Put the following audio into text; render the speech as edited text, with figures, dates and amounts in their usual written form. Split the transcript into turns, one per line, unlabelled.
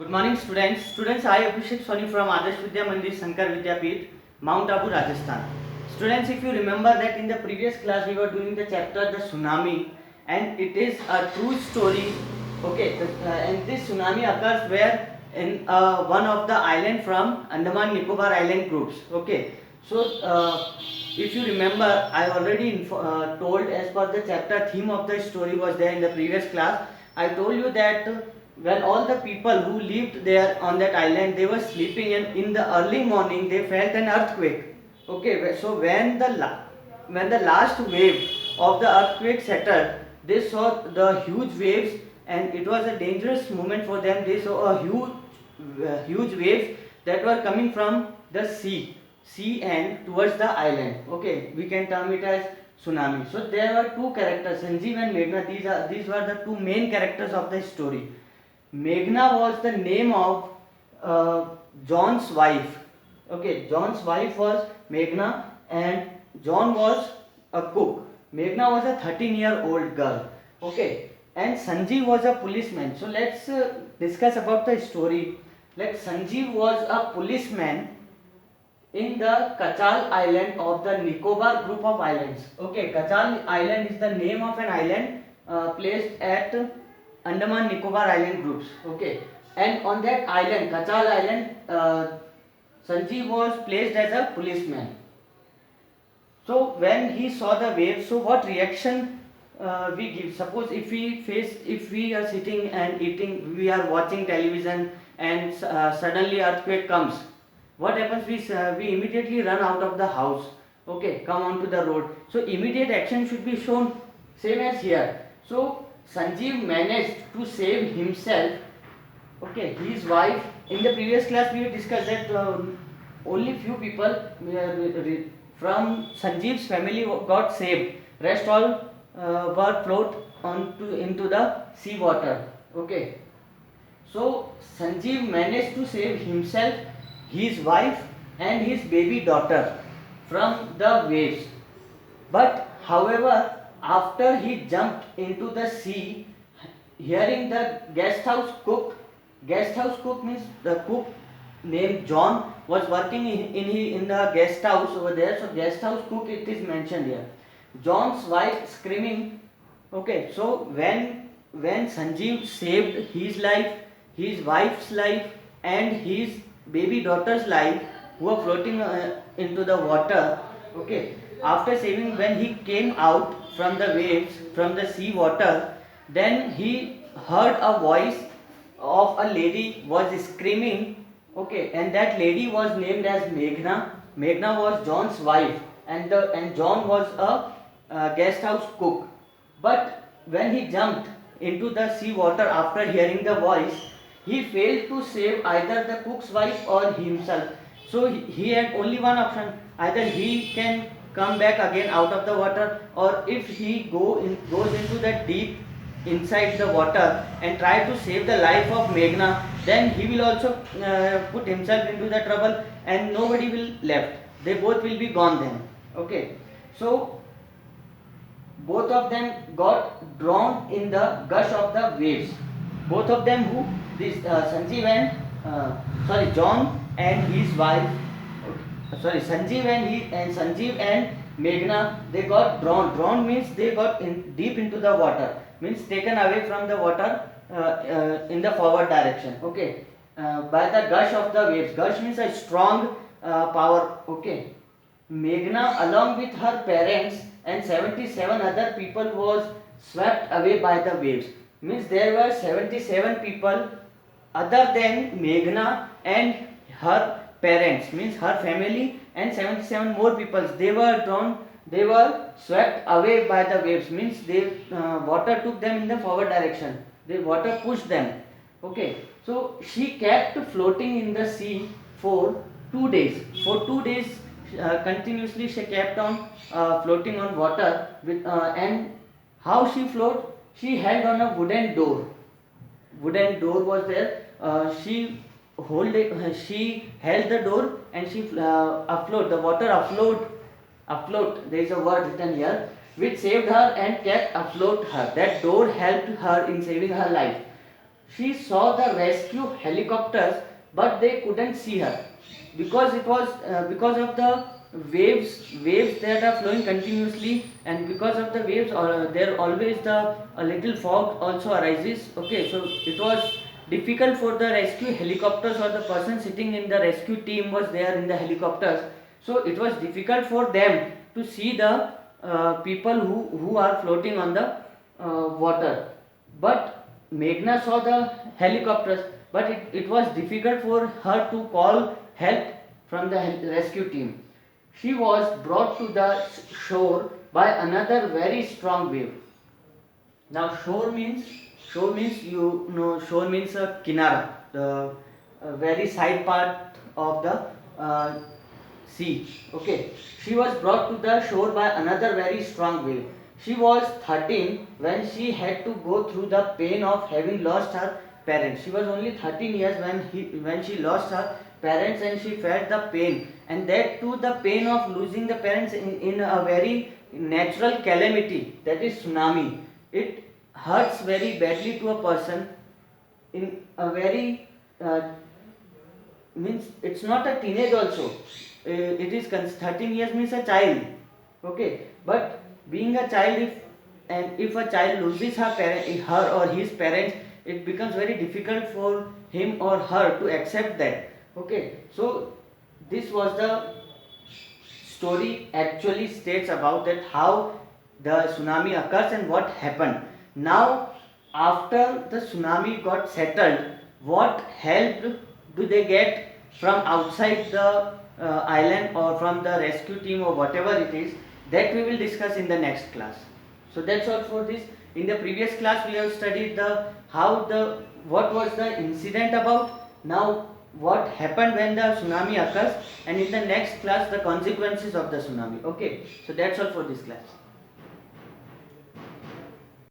Good morning, students. Students, I Abhishek Soni from Adarsh Vidya Mandir Shankar Vidyapeeth, Mount Abu, Rajasthan. Students, if you remember that in the previous class we were doing the chapter the tsunami, and it is a true story. Okay, and this tsunami occurs where in one of the island from Andaman Nicobar Island groups. Okay, so if you remember, I already told as per the chapter theme of the story was there in the previous class. I told you that when all the people who lived there on that island they were sleeping, and in the early morning they felt an earthquake. Okay, so when the last wave of the earthquake settled, they saw the huge waves, and it was a dangerous moment for them. They saw a huge waves that were coming from the sea and towards the island. Okay, we can term it as tsunami. So there were two characters, Sanjeev and Meghna. These were the two main characters of the story. Meghna was the name of John's wife. Okay, John's wife was Meghna, and John was a cook. Meghna was a 13-year-old girl. Okay, and Sanjeev was a policeman. So let's discuss about the story. Like Sanjeev was a policeman in the Kachal Island of the Nicobar group of islands. Okay, Kachal Island is the name of an island placed at Andaman Nicobar Island groups. Okay, and on that island, Kachal Island, Sanjeev was placed as a policeman. So when he saw the waves, so what reaction we give? Suppose if we are sitting and eating, we are watching television, and suddenly earthquake comes. What happens? We immediately run out of the house. Okay, come onto the road. So immediate action should be shown. Same as here. So Sanjeev managed to save himself. Okay, his wife. In the previous class we discussed that only few people from Sanjeev's family got saved. Rest all were float into the sea water. Okay. So Sanjeev managed to save himself, his wife and his baby daughter from the waves. But however, after he jumped into the sea, hearing the guest house cook means the cook named John was working in the guest house over there. So guest house cook it is mentioned here. John's wife screaming. Okay, so when Sanjeev saved his life, his wife's life, and his baby daughter's life, who were floating into the water. Okay, after saving, when he came out from the waves, from the sea water, then he heard a voice of a lady was screaming. Okay, and that lady was named as Meghna. Meghna was John's wife, and John was a guest house cook. But when he jumped into the sea water after hearing the voice, he failed to save either the cook's wife or himself. So he had only one option: either he can come back again out of the water, or if he goes into the deep inside the water and try to save the life of Meghna, then he will also put himself into the trouble, and nobody will left. They both will be gone then. Okay, so both of them got drowned in the gush of the waves. Both of them, who this Sanjeev and John and his wife. Sorry, Sanjeev and Meghna, they got drowned. Drowned means they got deep into the water. Means taken away from the water in the forward direction. Okay, by the gush of the waves. Gush means a strong power. Okay, Meghna along with her parents and 77 other people was swept away by the waves. Means there were 77 people other than Meghna and her parents, means her family, and 77 more people. They were drowned. They were swept away by the waves. Means water took them in the forward direction. The water pushed them. Okay. So she kept floating in the sea for 2 days. For 2 days continuously she kept on floating on water with and how she floated? She held on a wooden door. Wooden door was there. She held the door, and she afloat. The water afloat. There is a word written here, which saved her and kept afloat her. That door helped her in saving her life. she saw the rescue helicopters, but they couldn't see her because it was because of the waves that are flowing continuously, and because of the waves there always the a little fog also arises. Okay, so it was difficult for the rescue helicopters, or the person sitting in the rescue team was there in the helicopters, so it was difficult for them to see the people who are floating on the water. But Meghna saw the helicopters, but it was difficult for her to call help from the rescue team. She was brought to the shore by another very strong wave. Now shore means you know, shore means a kinara, the very side part of the sea. Okay, she was brought to the shore by another very strong wave. She was 13 when she had to go through the pain of having lost her parents. She was only 13 years when she lost her parents, and she felt the pain, and that too the pain of losing the parents in a very natural calamity, that is tsunami. It hurts very badly to a person in a very means it's not a teenage also. It is 13 years means a child. Okay, but being a child, if a child loses her or his parents, it becomes very difficult for him or her to accept that. Okay, so this was the story actually states about that how the tsunami occurs and what happened. Now, after the tsunami got settled, what help do they get from outside the island, or from the rescue team, or whatever it is, that we will discuss in the next class. So that's all for this. In the previous class we have studied what was the incident about. Now what happened when the tsunami occurs, and in the next class the consequences of the tsunami. Okay, so that's all for this class.